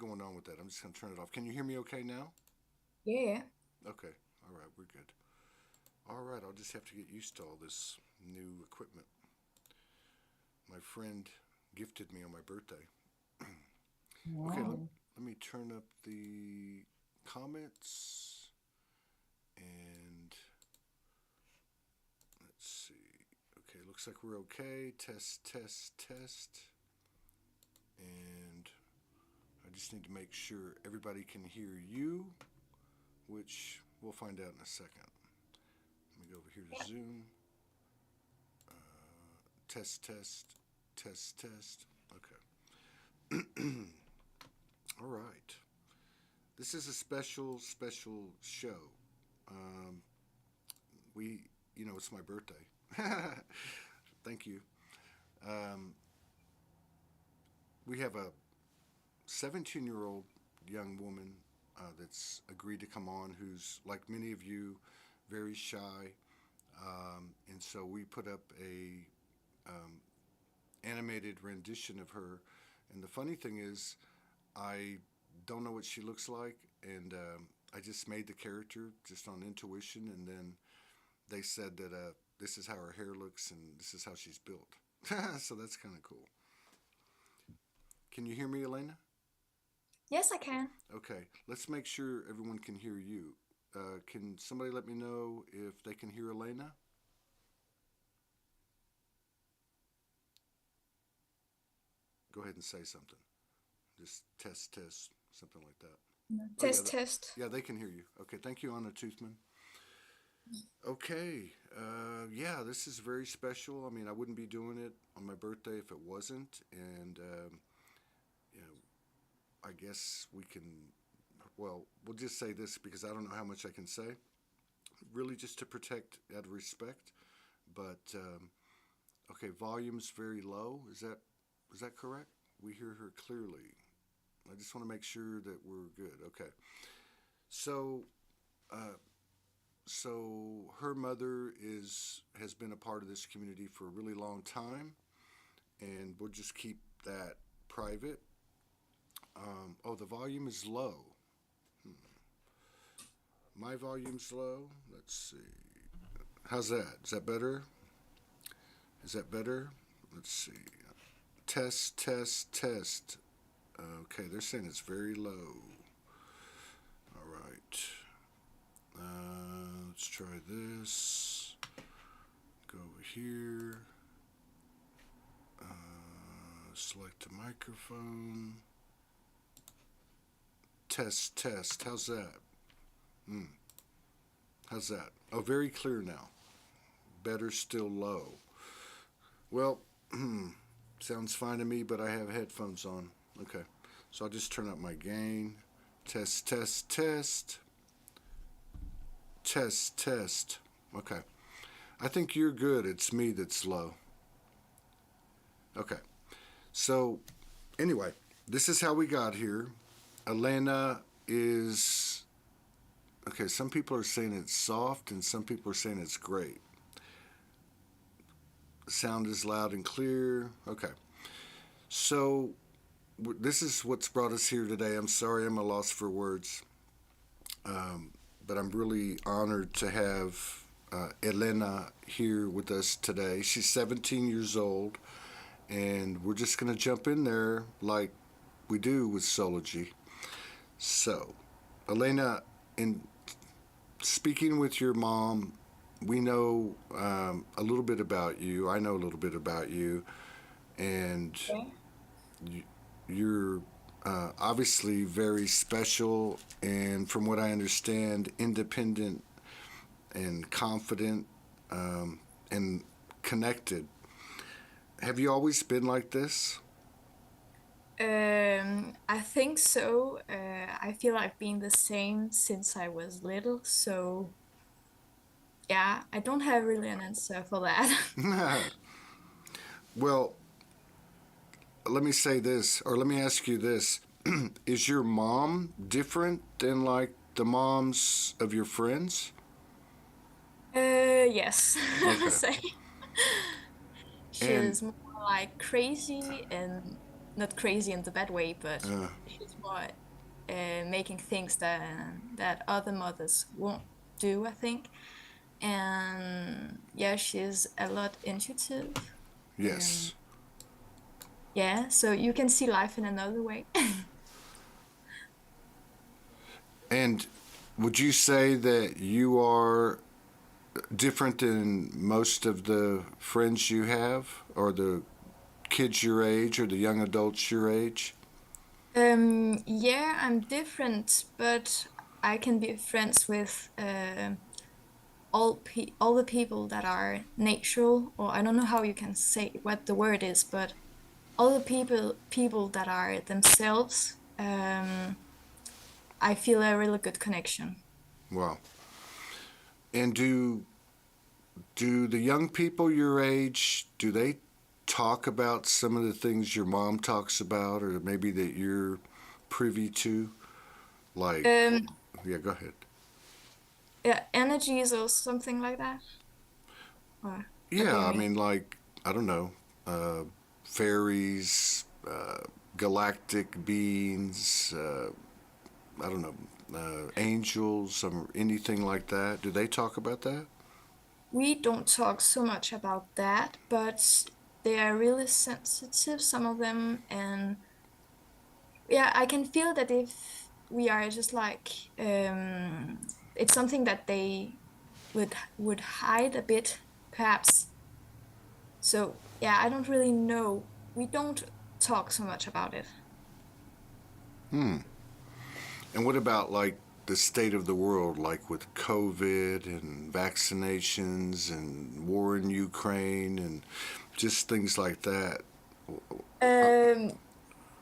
going on with that. I'm just going to turn it off. Can you hear me okay now? Yeah. Okay. All right. We're good. All right. I'll just have to get used to all this new equipment. My friend gifted me on my birthday. Okay. Let, Wow. let me turn up the comments and let's see. Okay. Looks like we're okay. Test, test, test. And I just need to make sure everybody can hear you, which we'll find out in a second. Let me go over here to Zoom. Test, test, test, test. Okay. All right. This is a special, special show. Um, it's my birthday. Thank you. Um, we have a 17-year-old young woman that's agreed to come on who's, like many of you, very shy. And so we put up a animated rendition of her. And the funny thing is, I don't know what she looks like, and I just made the character just on intuition, and then they said that this is how her hair looks and this is how she's built. So that's kind of cool. Can you hear me, Elena? Yes, I can. Okay, let's make sure everyone can hear you. Can somebody let me know if they can hear Elena? Go ahead and say something. Just test, test, something like that. Oh yeah, Test, test. yeah, they can hear you. Okay, thank you, Anna Toothman. Okay, yeah, this is very special. I mean, I wouldn't be doing it on my birthday if it wasn't, and you know, I guess we can. Well, we'll just say this because I don't know how much I can say. Really, just to protect out of respect. But okay, volume's very low. Is that correct? We hear her clearly. I just want to make sure that we're good. Okay. So, uh, so her mother has been a part of this community for a really long time, and we'll just keep that private. Oh, the volume is low. Hmm. My volume's low. Let's see. How's that? Is that better? Is that better? Let's see. Test, test, test. Okay, they're saying it's very low. All right. Let's try this. Go over here. Select a microphone. Test, test. How's that? Hmm. How's that? Oh, very clear now. Better still low. Well, sounds fine to me, but I have headphones on. Okay. So I'll just turn up my gain. Test, test, test. Test, test. Okay. I think you're good. It's me that's low. Okay. So, anyway, this is how we got here. Elena is. Okay, some people are saying it's soft and some people are saying it's great. The sound is loud and clear. Okay. So, this is what's brought us here today. I'm sorry I'm a loss for words, um, but I'm really honored to have Elena here with us today. She's 17 years old, and we're just going to jump in there like we do with Soulogy. So, Elena, in speaking with your mom, we know a little bit about you. I know a little bit about you, and Okay. you, you're obviously very special, and from what I understand, independent and confident and connected. Have you always been like this? I think so. I feel I've been the same since I was little. So yeah, I don't have really an answer for that. Well, let me say this, or let me ask you this. Is your mom different than like the moms of your friends? Yes, I Okay. say And she's more like crazy and not crazy in the bad way, but uh, she's more making things that other mothers won't do, I think. And yeah, she's a lot intuitive. Um, Yes. yeah, so you can see life in another way. And would you say that you are different than most of the friends you have, or the kids your age, or the young adults your age? Yeah, I'm different, but I can be friends with all the people that are natural, or I don't know how you can say what the word is, but all the people that are themselves. I feel a really good connection. Wow. And do the young people your age, do they talk about some of the things your mom talks about, or maybe that you're privy to? Like, Um, yeah, go ahead. yeah, energies or something like that. Or what do Yeah, you I mean? mean, like, I don't know, fairies, galactic beings, I don't know, angels, anything like that. Do they talk about that? We don't talk so much about that, but they are really sensitive, some of them, and yeah, I can feel that if we are just like it's something that they would hide a bit, perhaps. So yeah, I don't really know. We don't talk so much about it. Hmm. And what about like the state of the world, like with COVID and vaccinations and war in Ukraine and just things like that? Um,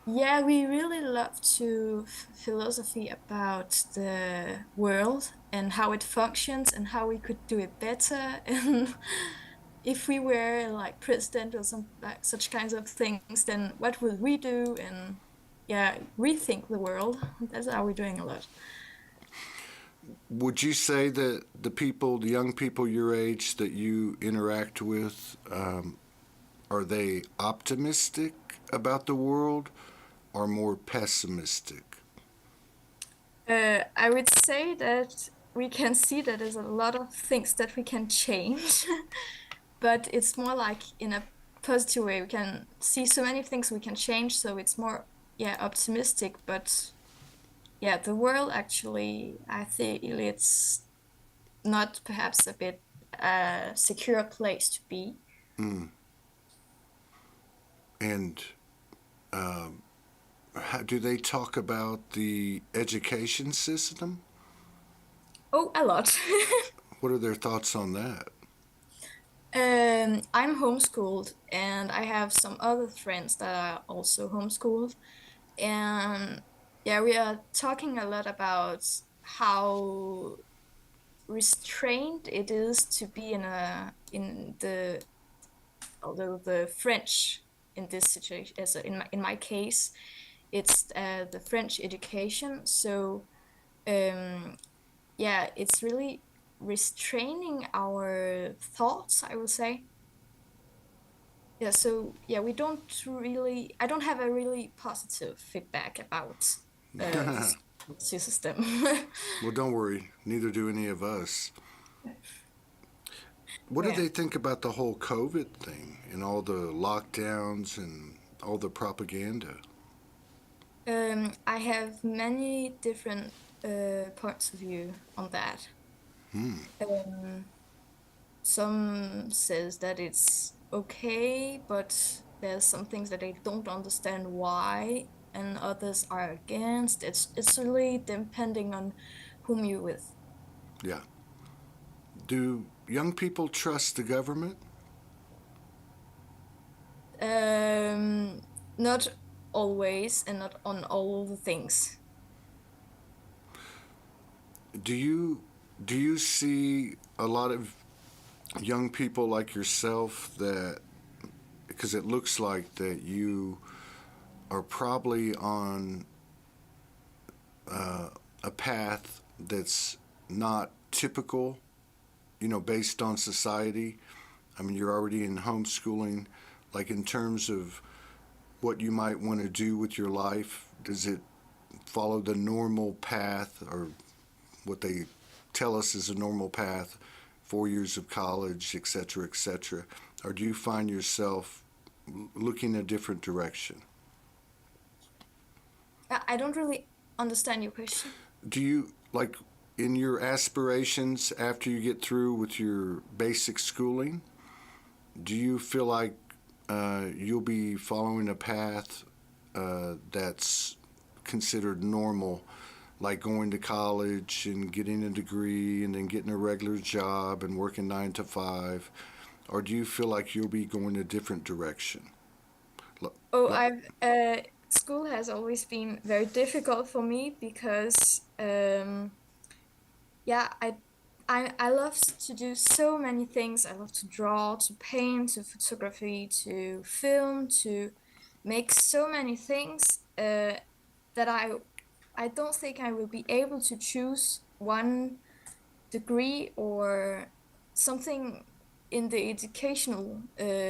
yeah, we really love to philosophy about the world and how it functions and how we could do it better. And if we were like president or some like such kinds of things, then what would we do? And yeah, rethink the world. That's how we're doing a lot. Would you say that the people, the young people your age that you interact with, are they optimistic about the world or more pessimistic? I would say that we can see that there's a lot of things that we can change, but it's more like in a positive way. We can see so many things we can change, so it's more, yeah, optimistic. But yeah, the world actually, I think it's not perhaps a bit secure place to be. Mm. And um, how, do they talk about the education system? Oh, a lot. What are their thoughts on that? I'm homeschooled, and I have some other friends that are also homeschooled. And yeah, we are talking a lot about how restrained it is to be in the although the French in this situation, as in my case, it's the French education. So um, yeah, it's really restraining our thoughts, I would say. Yeah, so yeah, we don't really, I don't have a really positive feedback about the system. Well, don't worry, neither do any of us. What do Yeah. they think about the whole COVID thing and all the lockdowns and all the propaganda? I have many different points of view on that. Hmm. Um, some says that it's okay, but there's some things that they don't understand why, and others are against. It's really depending on whom you with. Yeah. Do young people trust the government? Um, not always and not on all the things. Do you do you see a lot of young people like yourself that, because it looks like that you are probably on a path that's not typical, based on society. I mean, you're already in homeschooling. Like, in terms of what you might want to do with your life, does it follow the normal path, or what they tell us is a normal path, 4 years of college, etc., etc., or do you find yourself looking a different direction? I don't really understand your question. Do you, like, in your aspirations after you get through with your basic schooling, do you feel like you'll be following a path that's considered normal, like going to college and getting a degree and then getting a regular job and working 9 to 5? Or do you feel like you'll be going a different direction? Oh, Like, school has always been very difficult for me because yeah, I love to do so many things. I love to draw, to paint, to photography, to film, to make so many things that I don't think I will be able to choose one degree or something in the educational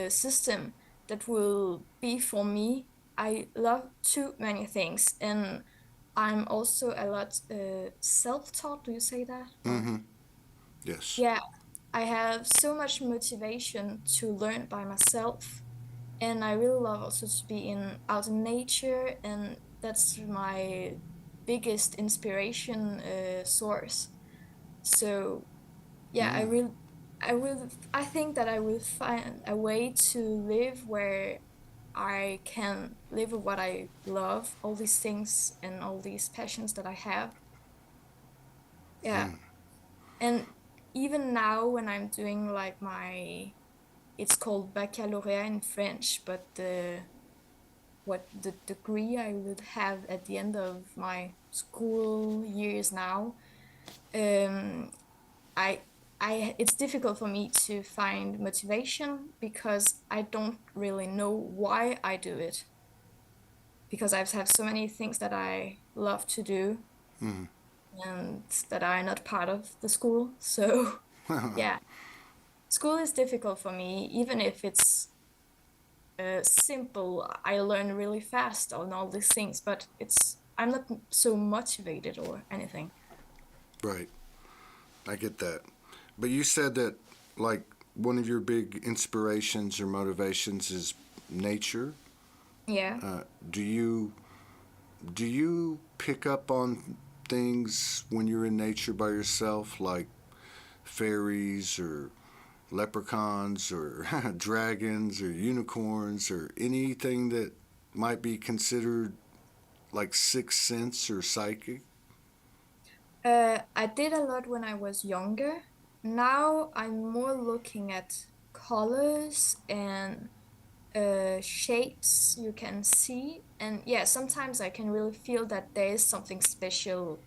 system that will be for me. I love too many things, and I'm also a lot self-taught. Do you say that? Or mm-hmm. Yes. yeah, I have so much motivation to learn by myself, and I really love also to be out in nature, and that's my biggest inspiration source. So yeah, Mm, I think that I will find a way to live where I can live with what I love, all these things and all these passions that I have. Yeah. And even now when I'm doing like it's called baccalaureate in French, but the degree I would have at the end of my school years now, um, I it's difficult for me to find motivation because I don't really know why I do it, because I have so many things that I love to do and that are not part of the school. So yeah, school is difficult for me, even if it's simple. I learn really fast on all these things, but I'm not so motivated or anything. right. I get that. But you said that, like, one of your big inspirations or motivations is nature. Yeah. Uh, do you do you pick up on things when you're in nature by yourself, like fairies or leprechauns or dragons or unicorns or anything that might be considered like sixth sense or psychic? I did a lot when I was younger. Now I'm more looking at colors and shapes you can see. And yeah, sometimes I can really feel that there is something special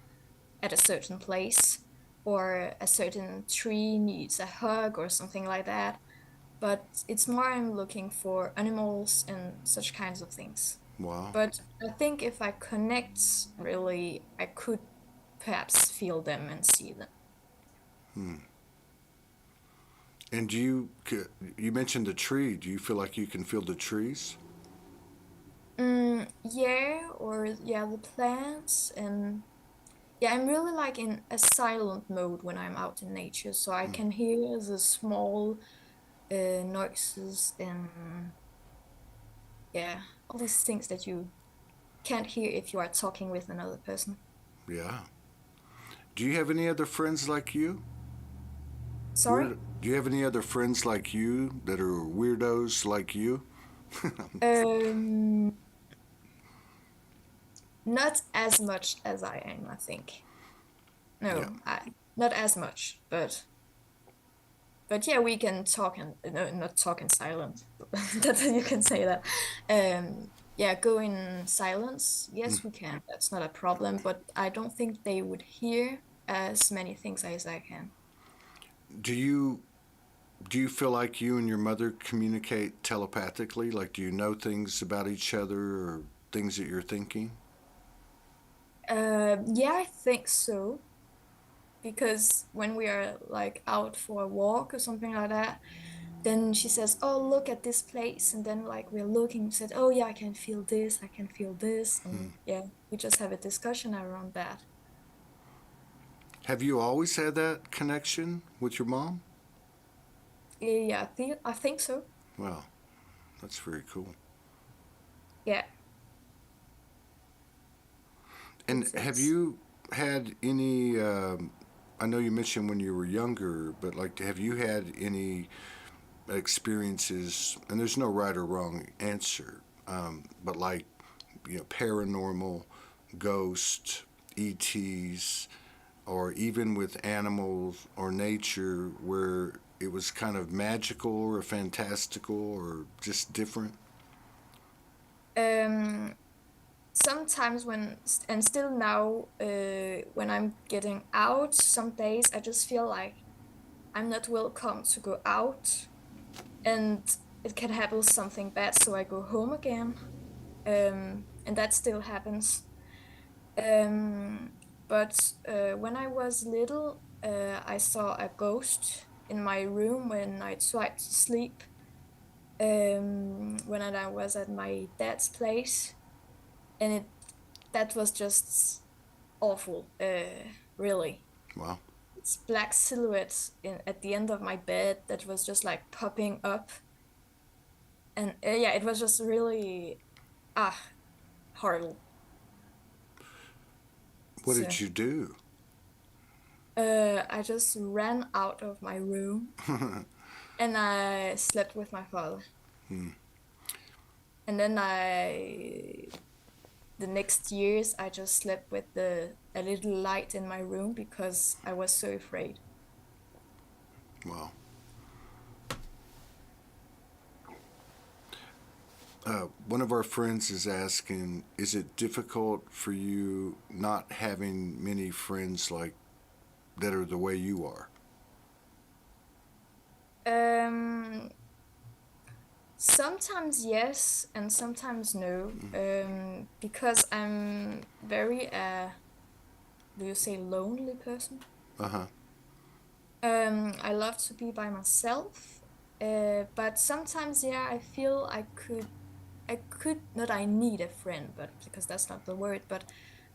at a certain place, or a certain tree needs a hug or something like that. But it's more I'm looking for animals and such kinds of things. Wow. But I think if I connect really, I could perhaps feel them and see them. Hmm. And you mentioned the tree. Do you feel like you can feel the trees? Yeah, or yeah, the plants, and yeah, I'm really like in a silent mode when I'm out in nature, so I can hear the small noises and yeah, all these things that you can't hear if you are talking with another person. Yeah. Do you have any other friends like you? Sorry? Weird. Do you have any other friends like you that are weirdos like you? Um, Not as much as I am, I think. Yeah. No, I not as much, but yeah, we can talk and no, not talk in silence. That you can say that. Yeah, go in silence. Yes, we can. That's not a problem. But I don't think they would hear as many things as I can. Do you do you feel like you and your mother communicate telepathically? Like, do you know things about each other or things that you're thinking? Yeah, I think so. Because when we are like out for a walk or something like that, then she says, "Oh, look at this place," and then like we're looking, we said, "Oh yeah, I can feel this, I can feel this," and yeah, we just have a discussion around that. Have you always had that connection with your mom? Yeah, I think so. Wow, that's very cool. Yeah, And have it's you had any? I know you mentioned when you were younger, but like, have you had any experiences? And there's no right or wrong answer, but like, paranormal, ghost, ETs, or even with animals or nature, where it was kind of magical or fantastical or just different. um sometimes and still now, when I'm getting out, some days I just feel like I'm not welcome to go out, and it can happen something bad, so I go home again. And that still happens. Um, but when I was little, I saw a ghost in my room when I tried to sleep. When I was at my dad's place, and that was just awful. Really, Wow. it's black silhouettes at the end of my bed that was just like popping up, and yeah, it was just really ah horrible. What So did you do? I just ran out of my room and I slept with my father. Hmm. And then the next years, I just slept with a little light in my room because I was so afraid. Wow. One of our friends is asking, is it difficult for you not having many friends like that are the way you are? Um, Sometimes yes, and sometimes no. Because I'm very do you say lonely person? Uh huh. I love to be by myself, but sometimes, yeah, I feel not I need a friend, but because that's not the word, but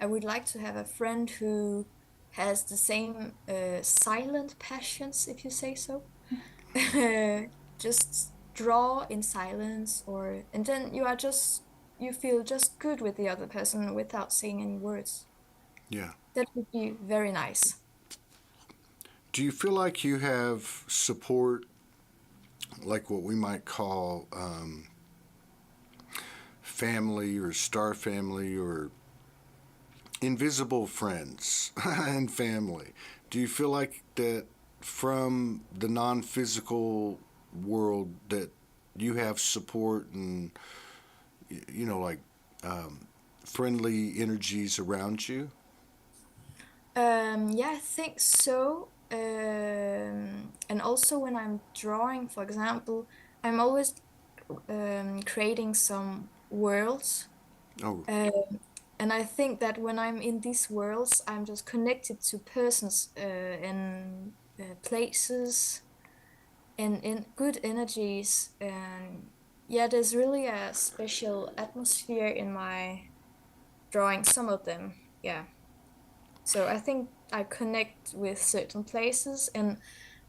I would like to have a friend who has the same silent passions, if you say so. Just draw in silence, and then you feel just good with the other person without saying any words. Yeah. That would be very nice. Do you feel like you have support, like what we might call family or star family or invisible friends and family? Do you feel like that from the non physical world that you have support and, like friendly energies around you? Yeah, I think so. And also when I'm drawing, for example, I'm always creating some worlds. Oh, Um, and I think that when I'm in these worlds, I'm just connected to persons and places and in good energies. And yeah, there's really a special atmosphere in my drawing, some of them. Yeah. So I think I connect with certain places, and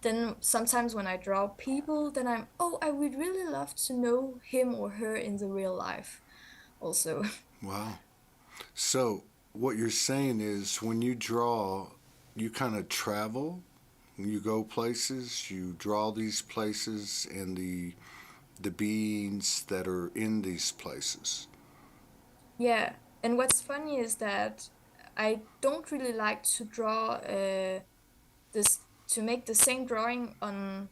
then sometimes when I draw people, then oh, I would really love to know him or her in the real life also. wow. So, what you're saying is when you draw, you kind of travel, you go places, you draw these places and the beings that are in these places. Yeah. And what's funny is that I don't really like to draw this to make the same drawing on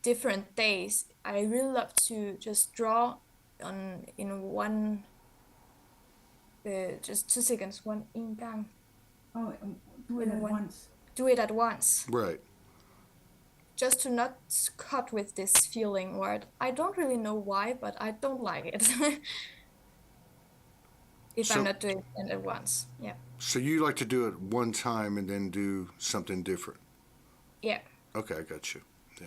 different days. I really love to just draw on in one just 2 seconds, one in gang Oh, do it in at one once. do it at once. Right. Just to not cut with this feeling where I don't really know why, but I don't like it if I'm So, not doing it at once. Yeah. so you like to do it one time and then do something different. Yeah. Okay, I got you. Yeah.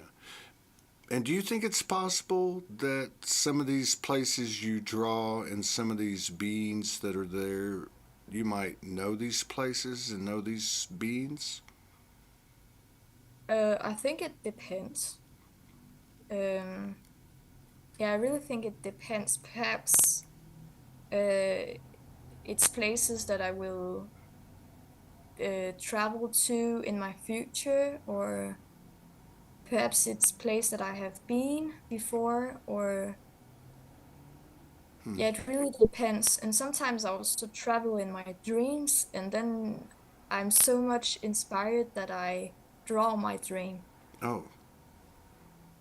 And do you think it's possible that some of these places you draw and some of these beings that are there, you might know these places and know these beings? I think it depends. Um, yeah, I really think it depends. Perhaps uh, it's places that I will travel to in my future, or perhaps it's place that I have been before, or Hmm. yeah, it really depends. And sometimes I also travel in my dreams, and then I'm so much inspired that I draw my dream. Oh,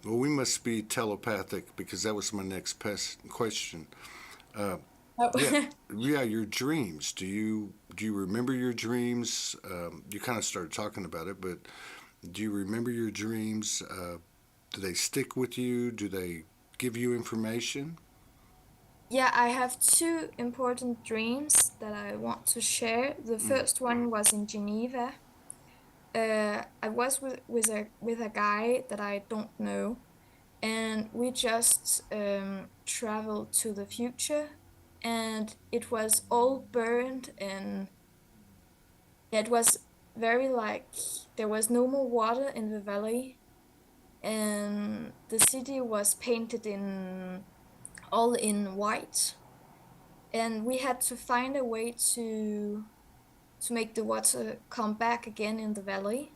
well, we must be telepathic because that was my next question. Uh, Oh. yeah, yeah, your dreams. Do you remember your dreams? You kind of started talking about it, but do you remember your dreams? Do they stick with you? Do they give you information? Yeah, I have two important dreams that I want to share. The Mm. first one was in Geneva. I was with a guy that I don't know, and we just traveled to the future, and it was all burned, and it was very like there was no more water in the valley, and the city was painted in all in white, and we had to find a way to make the water come back again in the valley.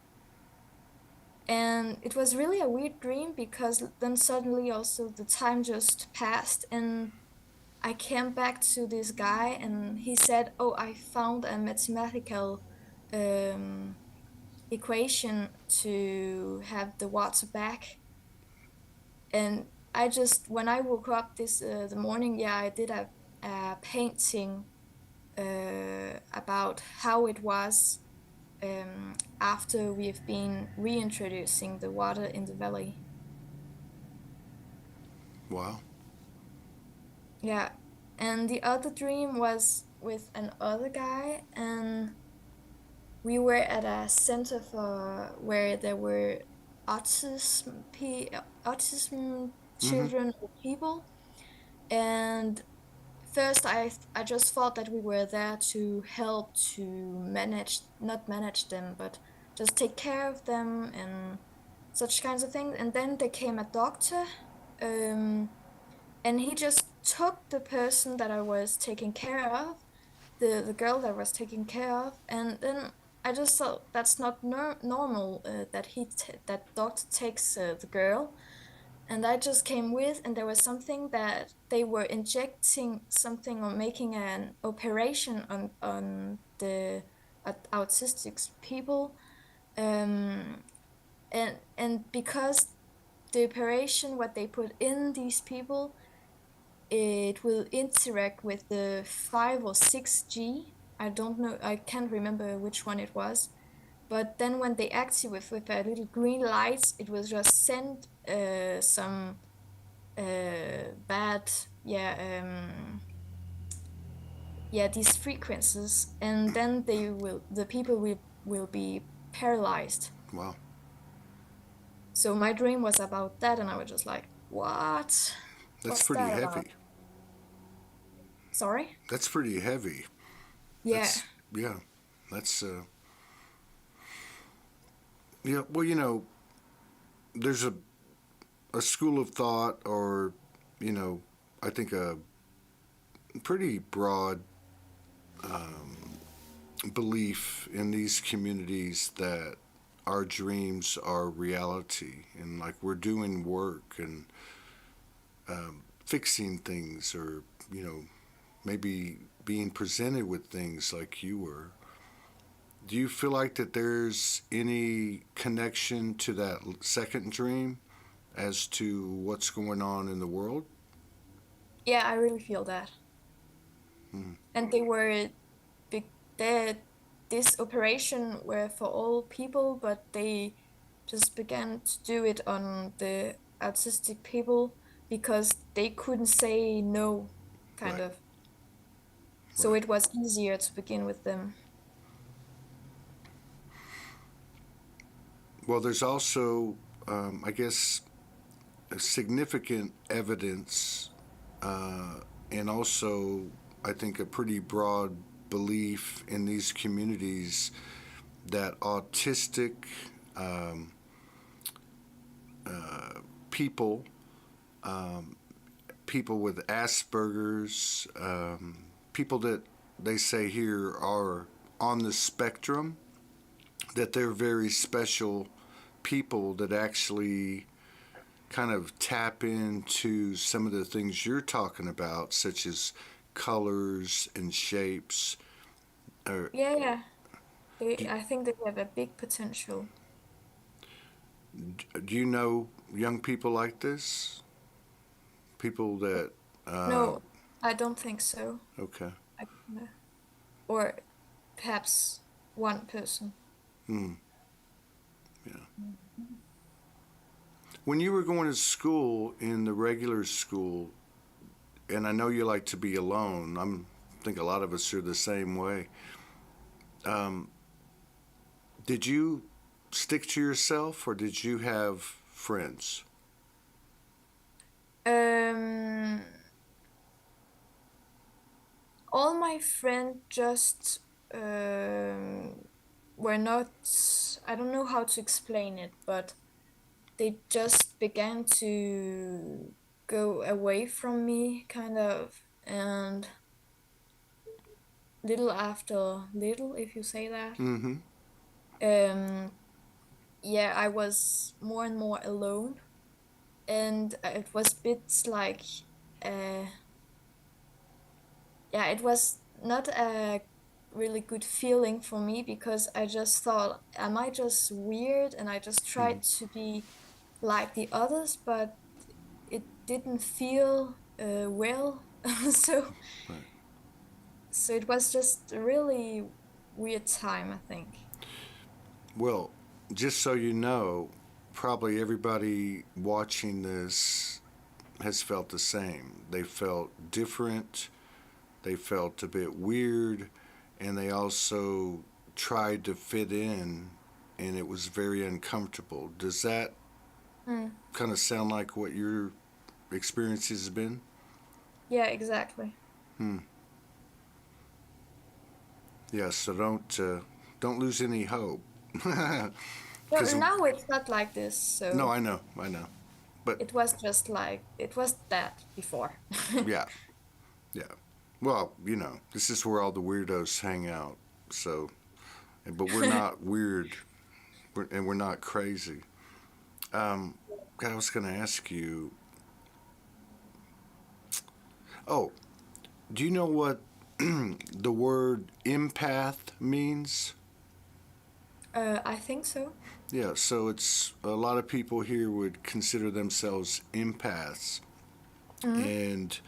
And it was really a weird dream because then suddenly also the time just passed, and I came back to this guy and he said, "Oh, I found a mathematical um, equation to have the water back." And I just, when I woke up this the morning, yeah, I did a painting about how it was after we've been reintroducing the water in the valley. Wow. Yeah. And the other dream was with another guy, and we were at a center for where there were autism Mm-hmm. children or people. And first I just thought that we were there to help to manage, not manage them, but just take care of them and such kinds of things. And then there came a doctor, um, and he just took the person that I was taking care of, the girl that I was taking care of, and then I just thought that's not normal, that that doctor takes the girl. And I just came with, and there was something that they were injecting something or making an operation on the autistic people, um, and because the operation, what they put in these people, it will interact with the 5 or 6G. I don't know, I can't remember which one it was. But then when they active with a little green lights, it will just send some bad, yeah, yeah, these frequencies, and then the people will be paralyzed. Wow. So my dream was about that, and I was just like, what? That's What's pretty that about? heavy. Sorry? That's pretty heavy. Yeah. That's yeah. That's yeah. Well, there's a school of thought, or you know, I think a pretty broad belief in these communities that our dreams are reality, and like we're doing work and fixing things, or maybe being presented with things like you were. Do you feel like that there's any connection to that second dream as to what's going on in the world? Yeah, I really feel that. Mm. And they were big, they, this operation were for all people, but they just began to do it on the autistic people because they couldn't say no, kind Right, of. So right. it was easier to begin with them. Well, there's also, I guess, significant evidence, and also, I think, a pretty broad belief in these communities that autistic um, people, um, people with Asperger's, people that they say here are on the spectrum, that they're very special people that actually kind of tap into some of the things you're talking about, such as colors and shapes. Or, Yeah, yeah. do, I think they have a big potential. do you know young people like this? People that, uh, No, I don't think so. okay. I, no. Or perhaps one person. Hmm, yeah. Mhm. When you were going to school in the regular school, and I know you like to be alone, I think a lot of us are the same way. Um, did you stick to yourself or did you have friends? Um, all my friends just were not, I don't know how to explain it, but they just began to go away from me, kind of, and little after little, if you say that. Mm-hmm. Um, yeah, I was more and more alone, and it was bits like, uh, yeah, it was not a really good feeling for me because I just thought, am I just weird? And I just Mm-hmm. tried to be like the others, but it didn't feel well. So, Right. so it was just a really weird time, I think. Well, just so you know, probably everybody watching this has felt the same. They felt different, they felt a bit weird, and they also tried to fit in, and it was very uncomfortable. Does that Mm. kind of sound like what your experience has been? Yeah, exactly. Hmm. Yeah. So don't lose any hope. Well, Because now it's not like this, no, so I know, but it was just like it was that before. yeah, yeah. Well, this is where all the weirdos hang out. So, but we're not weird, and we're not crazy. God, I was going to ask you. Oh, do you know what the word empath means? I think so. Yeah, so it's a lot of people here would consider themselves empaths, Mm. and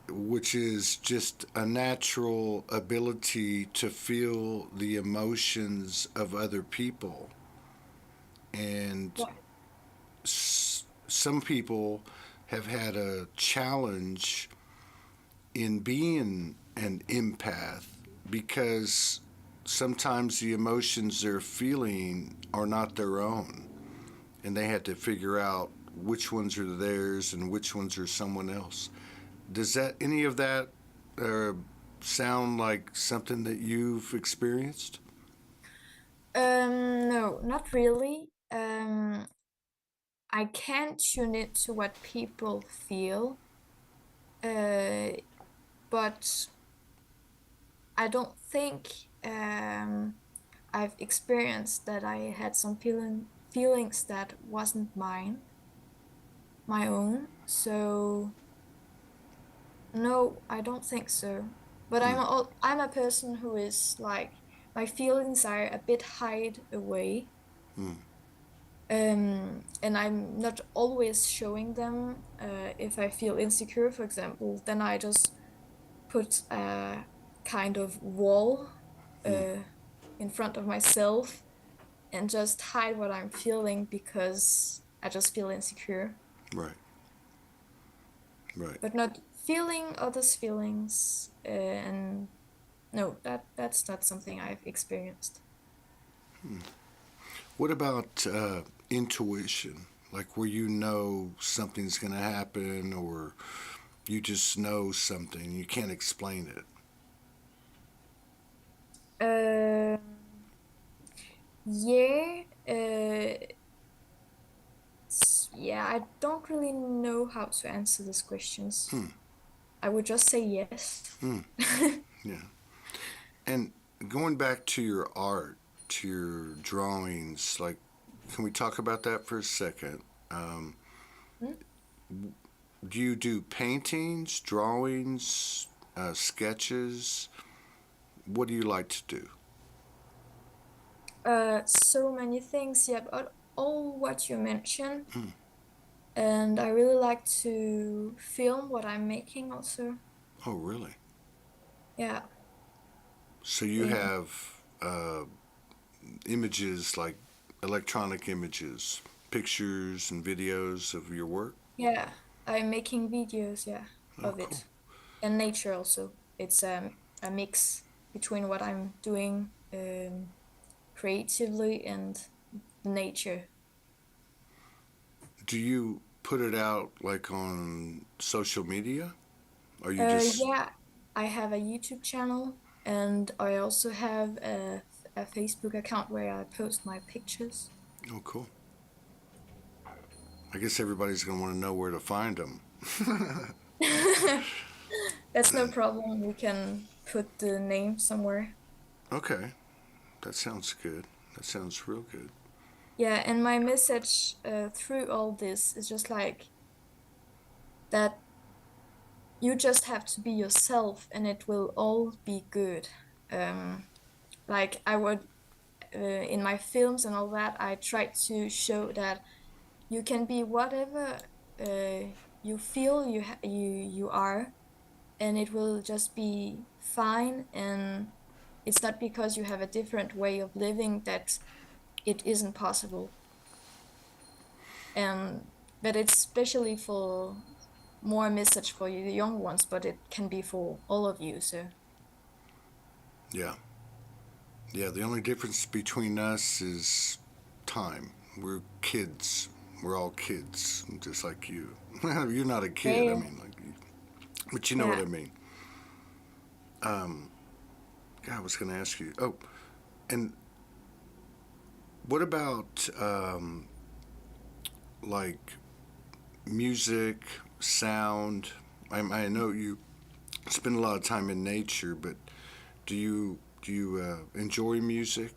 which is just a natural ability to feel the emotions of other people. And Yeah. some people have had a challenge in being an empath because sometimes the emotions they're feeling are not their own, and they had to figure out which ones are theirs and which ones are someone else. Does that any of that uh, sound like something that you've experienced? No, not really. I can tune into what people feel, uh, but I don't think I've experienced that I had some feelings that wasn't my own. So no, I don't think so. But Hmm. I'm a person who is like my feelings are a bit hide away. Hmm. And I'm not always showing them. If I feel insecure, for example, then I just put a kind of wall Hmm. uh, in front of myself and just hide what I'm feeling because I just feel insecure, Right. Right. but not feeling others' feelings. And no, that's not something I've experienced. What about intuition? Like where you know something's going to happen, or you just know something, you can't explain it. Um, yeah, yeah, I don't really know how to answer these questions. Hmm. I would just say yes. Hmm. Yeah. And going back to your art, to your drawings, like, can we talk about that for a second? Um, Hmm? do you do paintings, drawings, sketches? What do you like to do? So many things, yeah, but all what you mentioned. Hmm. And I really like to film what I'm making also. Oh, really? Yeah, So you yeah, have uh, images, like electronic images, pictures and videos of your work? yeah. I'm making videos, yeah, Oh, of cool. it. And nature also. It's a mix between what I'm doing creatively and nature. Do you put it out like on social media? Or you just, Yeah, I have a YouTube channel and I also have a Facebook account where I post my pictures. oh, cool. I guess everybody's going to want to know where to find them. That's no problem. We can put the name somewhere. Okay, that sounds good. That sounds real good. Yeah, and my message through all this is just like that you just have to be yourself and it will all be good. Um, like I would in my films and all that, I try to show that you can be whatever you feel you are, and it will just be fine. And it's not because you have a different way of living that it isn't possible. And but it's especially for more message for you, the young ones, but it can be for all of you. So Yeah. Yeah, the only difference between us is time. We're kids. We're all kids, just like you. You're not a kid, I yeah, mean, like, but you know what yeah. I mean. Um, God, I was going to ask you. Oh, and what about like music, sound? I know you spend a lot of time in nature, but do you enjoy music,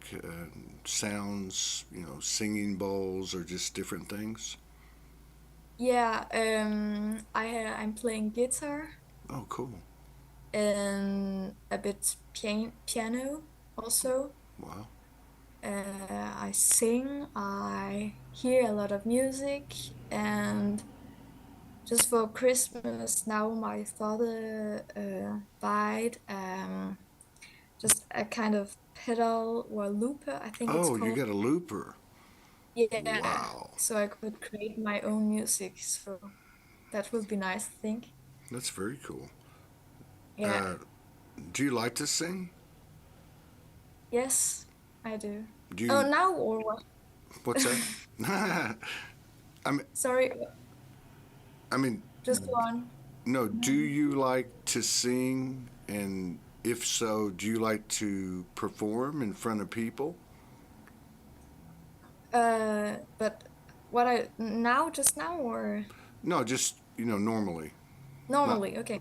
sounds, singing bowls, or just different things? Yeah, I'm playing guitar Oh, cool! and a bit piano also. Wow. I sing, I hear a lot of music, and just for Christmas now, my father bought just a kind of pedal or looper, I think it's Oh, you called. got a looper. Yeah, Wow, so I could create my own music. So that would be nice, I think. that's very cool. Yeah. Uh, do you like to sing? Yes, I do. Do Oh, you? now or what? What's that? I mean, Sorry, I mean, just go on. no. Do you like to sing? And if so, do you like to perform in front of people? But what I now, just now, or No, just normally. Not. normally? Okay.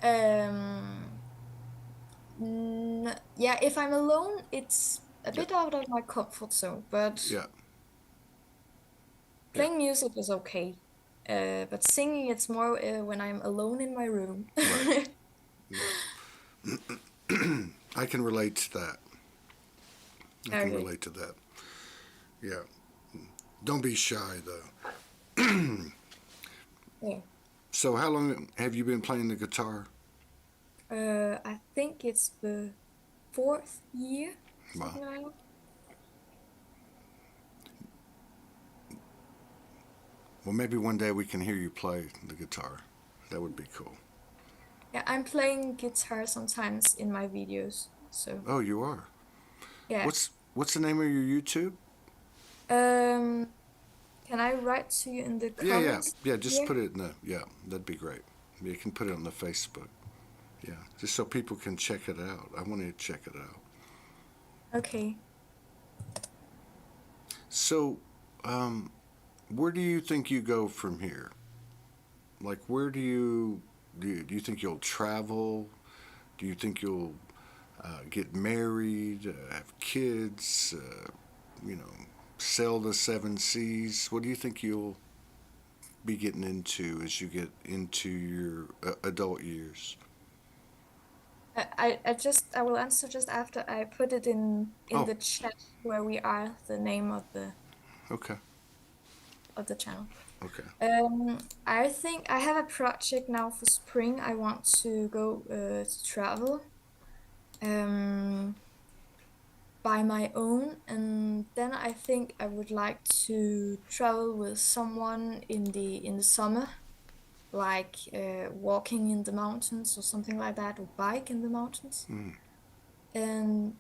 Um, yeah, if I'm alone, it's a Yeah. bit out of my comfort zone, but Yeah. Yeah. playing music is okay. But singing, it's more when I'm alone in my room. Right. Yeah. I can relate to that. I can Okay. relate to that. Yeah. Don't be shy though. Yeah. So, how long have you been playing the guitar? I think it's the fourth year, Wow. something like that. Well, maybe one day we can hear you play the guitar. That would be cool. Yeah, I'm playing guitar sometimes in my videos. So Oh, you are. yeah. What's the name of your YouTube? Um, Can I write to you in the Yeah, yeah, comments yeah. Just here? put it in the, yeah, that'd be great. You can put it on the Facebook. Yeah, just so people can check it out. I want to check it out. Okay. So, um, where do you think you go from here? Like, where do you think you'll travel? Do you think you'll get married, have kids? You know, sail the seven seas? What do you think you'll be getting into as you get into your adult years? I will answer just after I put it in Oh, the chat where we are, the name okay, of the channel. okay. I think I have a project now for spring. I want to go to travel um by my own, and then I think I would like to travel with someone in the summer, like walking in the mountains or something like that, or bike in the mountains. Mm, And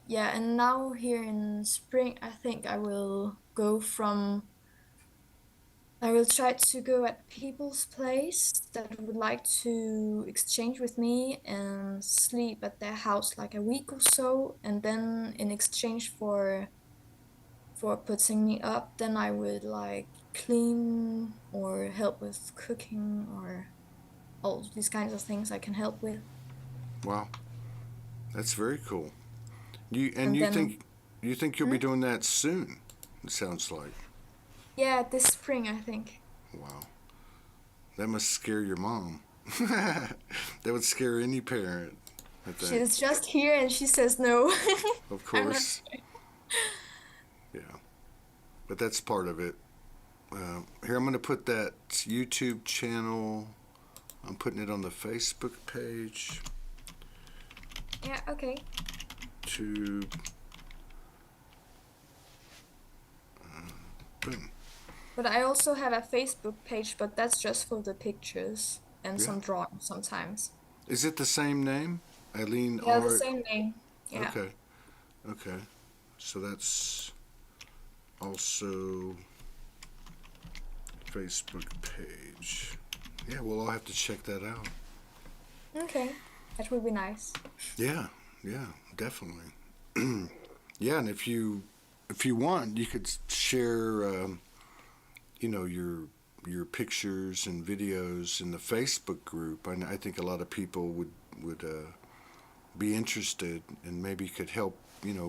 yeah, and now here in spring, I think I will try to go at people's place that would like to exchange with me and sleep at their house like a week or so, and then in exchange for putting me up, then I would like clean or help with cooking or all these kinds of things I can help with. wow, that's very cool. You and And then, you think you'll be hmm? doing that soon? It sounds like. Yeah, this spring, I think. Wow, that must scare your mom. That would scare any parent, I think. She's just here and she says no. Of I'm not. course, yeah, but that's part of it. Here, I'm going to put that YouTube channel. I'm putting it on the Facebook page. Yeah, okay. To boom. But I also have a Facebook page, but that's just for the pictures and Yeah. some drawings sometimes. Is it the same name? Eileen Yeah, the Art. same name. Yeah. Okay. Okay. So that's also Facebook page. Yeah, we'll all have to check that out. Okay. That would be nice. Yeah, yeah, definitely. Yeah, and if you want, you could share, your pictures and videos in the Facebook group. I think a lot of people would be interested, and maybe could help,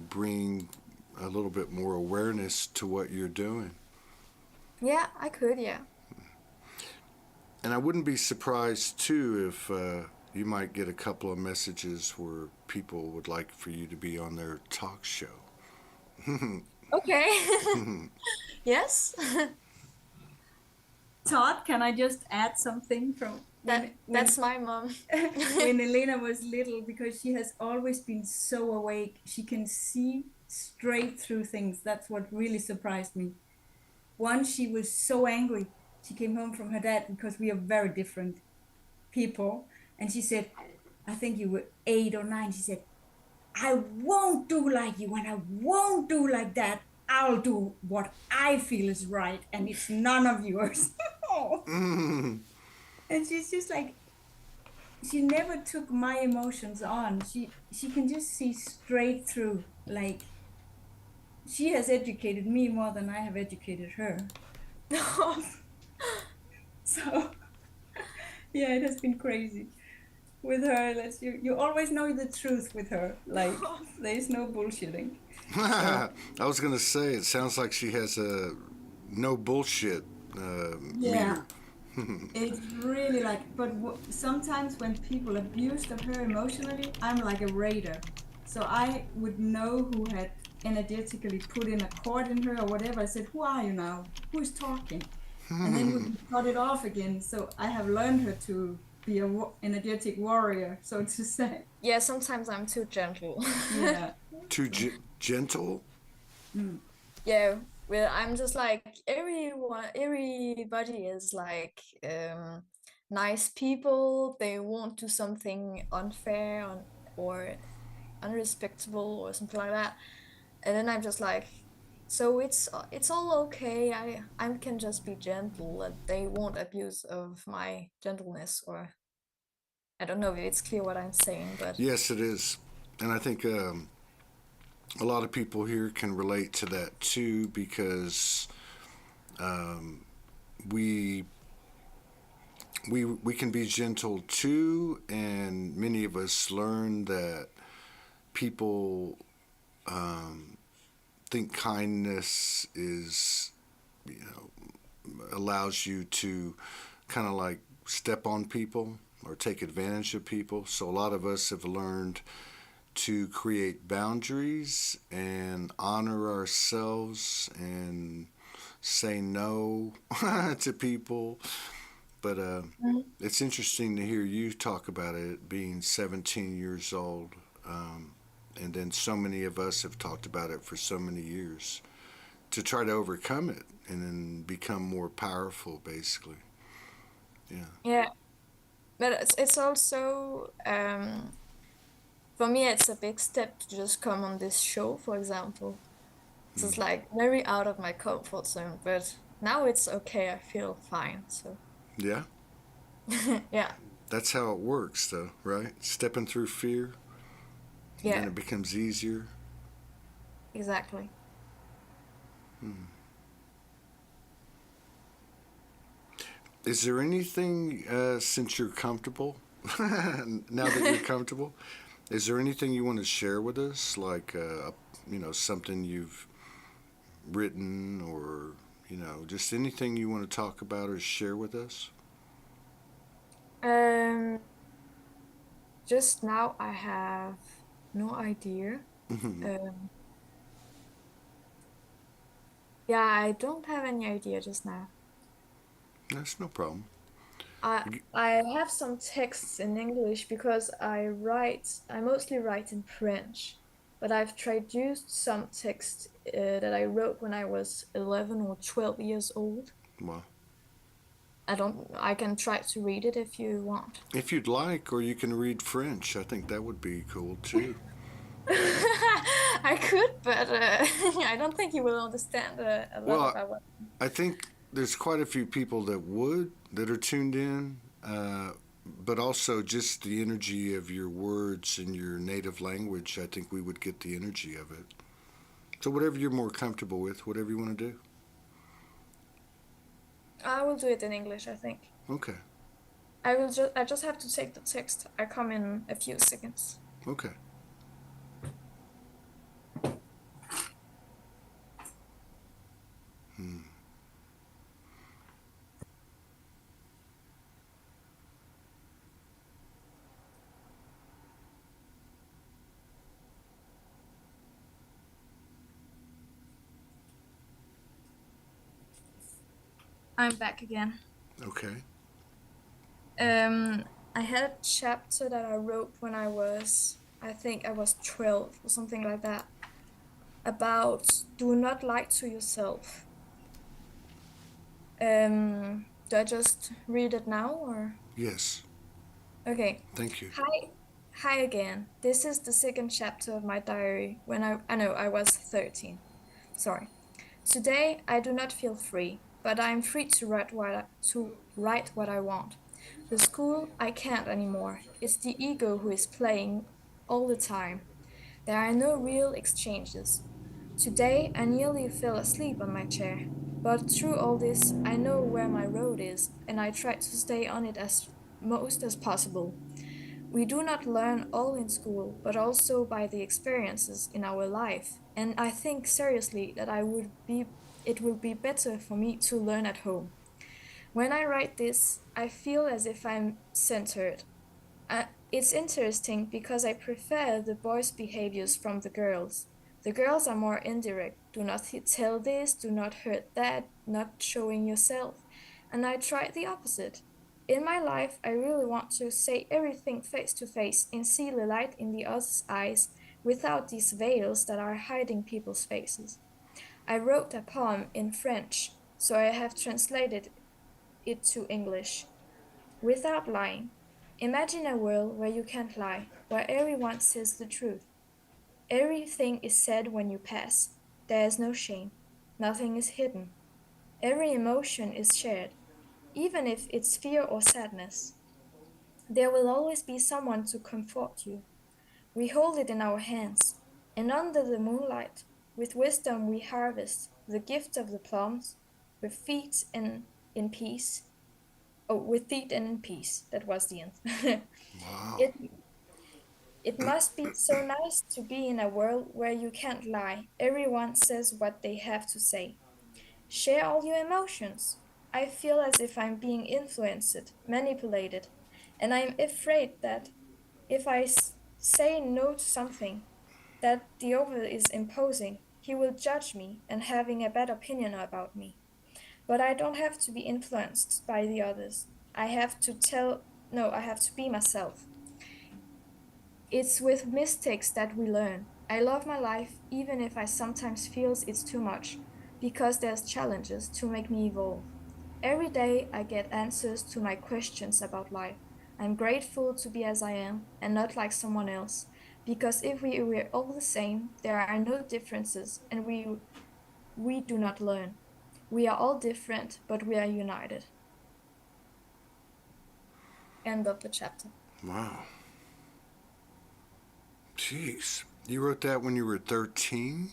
bring a little bit more awareness to what you're doing. Yeah, I could, yeah. And I wouldn't be surprised too if you might get a couple of messages where people would like for you to be on their talk show. Okay. Yes. Todd, can I just add something from That's my mom. when Elena was little, because she has always been so awake. She can see straight through things. That's what really surprised me. Once she was so angry. She came home from her dad because we are very different people. And she said, I think you were 8 or 9. She said, I won't do like you and I won't do like that. I'll do what I feel is right and it's none of yours. Mm. And she's just like, she never took my emotions on. She can just see straight through. Like, she has educated me more than I have educated her. So yeah, it has been crazy with her. You always know the truth with her. Like, there's no bullshitting. So I was gonna say it sounds like she has a no bullshit yeah, meter. it's really like, but sometimes when people abused of her emotionally, I'm like a radar. So I would know who had energetically put in a cord in her or whatever. I said, who are you now? Who is talking? And then we can cut it off again. So I have learned her to be a energetic warrior, so to say. Yeah, sometimes I'm too gentle. Yeah. Too gentle. Mm. Yeah, well, I'm just like everybody is like nice people. They won't do something unfair or unrespectable or something like that. And then I'm just like So it's all okay. I can just be gentle, and they won't abuse of my gentleness, or I don't know if it's clear what I'm saying, but Yes, it is, and I think a lot of people here can relate to that too because um, we we can be gentle too, and many of us learn that people think kindness is, you know, allows you to kind of like step on people or take advantage of people. So a lot of us have learned to create boundaries and honor ourselves and say no to people. But Mm. it's interesting to hear you talk about it being 17 years old. And then so many of us have talked about it for so many years to try to overcome it and then become more powerful, basically. Yeah. yeah, but it's also for me it's a big step to just come on this show, for example. So it's like very out of my comfort zone, but now it's okay. I feel fine. So Yeah. yeah, That's how it works, though, right? Stepping through fear, and then yeah, it becomes easier. exactly. Hmm. Is there anything, since you're comfortable, now that you're comfortable, is there anything you want to share with us? Like, you know, something you've written or, you know, just anything you want to talk about or share with us? Um, just now I have no idea. Um, yeah, I don't have any idea just now. That's no problem. I I have some texts in English because I mostly write in French, but I've traduced some text that I wrote when I was 11 or 12 years old. Well, I can try to read it if you want. if you'd like, or you can read French, I think that would be cool too. I could, but I don't think you will understand a lot Well, about what. I think there's quite a few people that would that are tuned in, but also just the energy of your words in your native language. I think we would get the energy of it. So whatever you're more comfortable with, whatever you want to do. I will do it in English, I think. Okay. I just have to take the text. I come in a few seconds. Okay. Hmm. I'm back again. Okay. Um, I had a chapter that I wrote when I think I was 12 or something like that, about do not lie to yourself. Do I just read it now or? Yes. Okay. Thank you. Hi again. This is the second chapter of my diary when I know I was 13. Sorry. Today I do not feel free, but I am free to write what I want. The school I can't anymore. It's the ego who is playing all the time. There are no real exchanges. Today I nearly fell asleep on my chair, but through all this I know where my road is, and I try to stay on it as most as possible. We do not learn all in school, but also by the experiences in our life. And I think seriously that it would be better for me to learn at home. When I write this, I feel as if I'm centered. It's interesting because I prefer the boys' behaviors from the girls. The girls are more indirect. Do not tell this, do not hurt that, not showing yourself. And I try the opposite. In my life, I really want to say everything face to face and see the light in the other's eyes without these veils that are hiding people's faces. I wrote a poem in French, so I have translated it to English. Without lying. Imagine a world where you can't lie, where everyone says the truth. Everything is said when you pass. There is no shame. Nothing is hidden. Every emotion is shared, even if it's fear or sadness. There will always be someone to comfort you. We hold it in our hands, and under the moonlight, with wisdom we harvest the gift of the plums, with feet in peace. Oh, with feet and in peace. That was the end. Wow. it it must be so nice to be in a world where you can't lie. Everyone says what they have to say. Share all your emotions. I feel as if I'm being influenced, manipulated, and I'm afraid that if say no to something that the other is imposing, he will judge me and having a bad opinion about me. But I don't have to be influenced by the others. I have to tell, no, I have to be myself. It's with mistakes that we learn. I love my life even if I sometimes feels it's too much, because there's challenges to make me evolve. Every day I get answers to my questions about life. I'm grateful to be as I am and not like someone else, because if we were all the same, there are no differences and we do not learn. We are all different, but we are united. End of the chapter. Wow. Jeez. You wrote that when you were 13?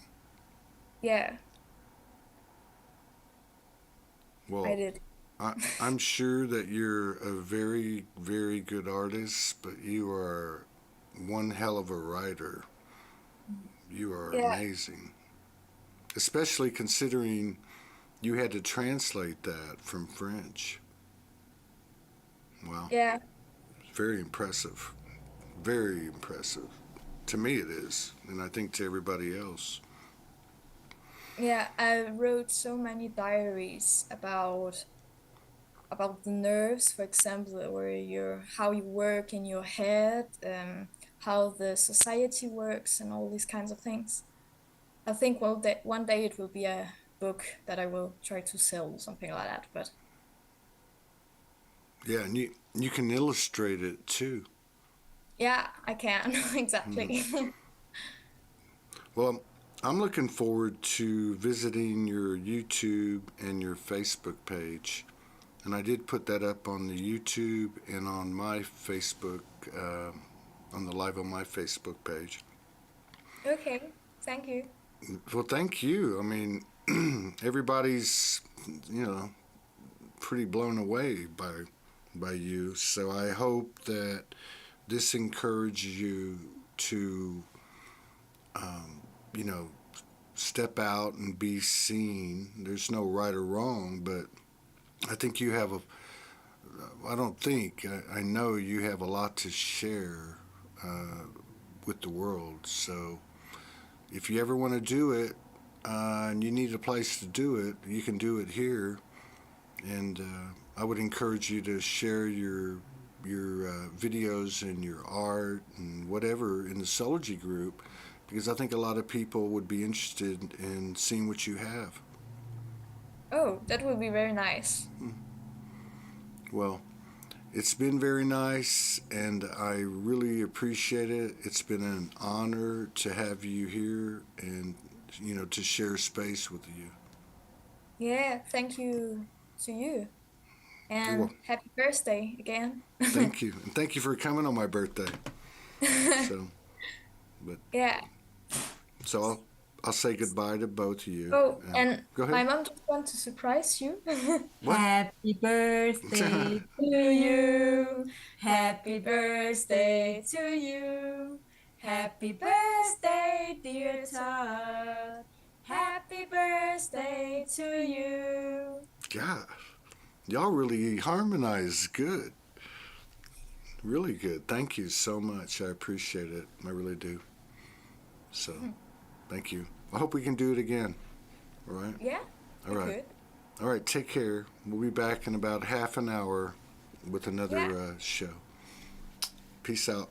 Yeah, I Well, did. I'm sure that you're a very, very good artist, but you are one hell of a writer. You are Yeah, amazing. Especially considering you had to translate that from French. Wow. yeah, Very impressive. Very impressive. To me, it is. And I think to everybody else. yeah. I wrote so many diaries about the nerves, for example, where how you work in your head, how the society works, and all these kinds of things. I think well that one day it will be a book that I will try to sell, something like that. But Yeah, and you can illustrate it too. yeah, I can Hmm. exactly. Well, I'm looking forward to visiting your YouTube and your Facebook page. And I did put that up on the YouTube and on my Facebook, on the live on my Facebook page. Okay, thank you. Well, thank you. I mean, everybody's, you know, pretty blown away by you. So I hope that this encourages you to, you know, step out and be seen. There's no right or wrong, but I think you have a, I don't think, I know you have a lot to share uh, with the world. So if you ever want to do it and you need a place to do it, you can do it here. And I would encourage you to share your videos and your art and whatever in the Soulogy group, because I think a lot of people would be interested in seeing what you have. Oh, that would be very nice. Well, it's been very nice, and I really appreciate it. It's been an honor to have you here, and to share space with you. Yeah, thank you to you, Well, and happy birthday again. thank you, and thank you for coming on my birthday. So, but Yeah. so I'll say goodbye to both of you. Oh, And and go my ahead. mom just want to surprise you. What? Happy birthday to you. Happy birthday to you. Happy birthday, dear Todd. Happy birthday to you. God, y'all really harmonize good. Really good. Thank you so much. I appreciate it. I really do. So, thank you. I hope we can do it again. All right. Yeah, All we right. could. All right. Take care. We'll be back in about half an hour with Yeah. another show. Peace out.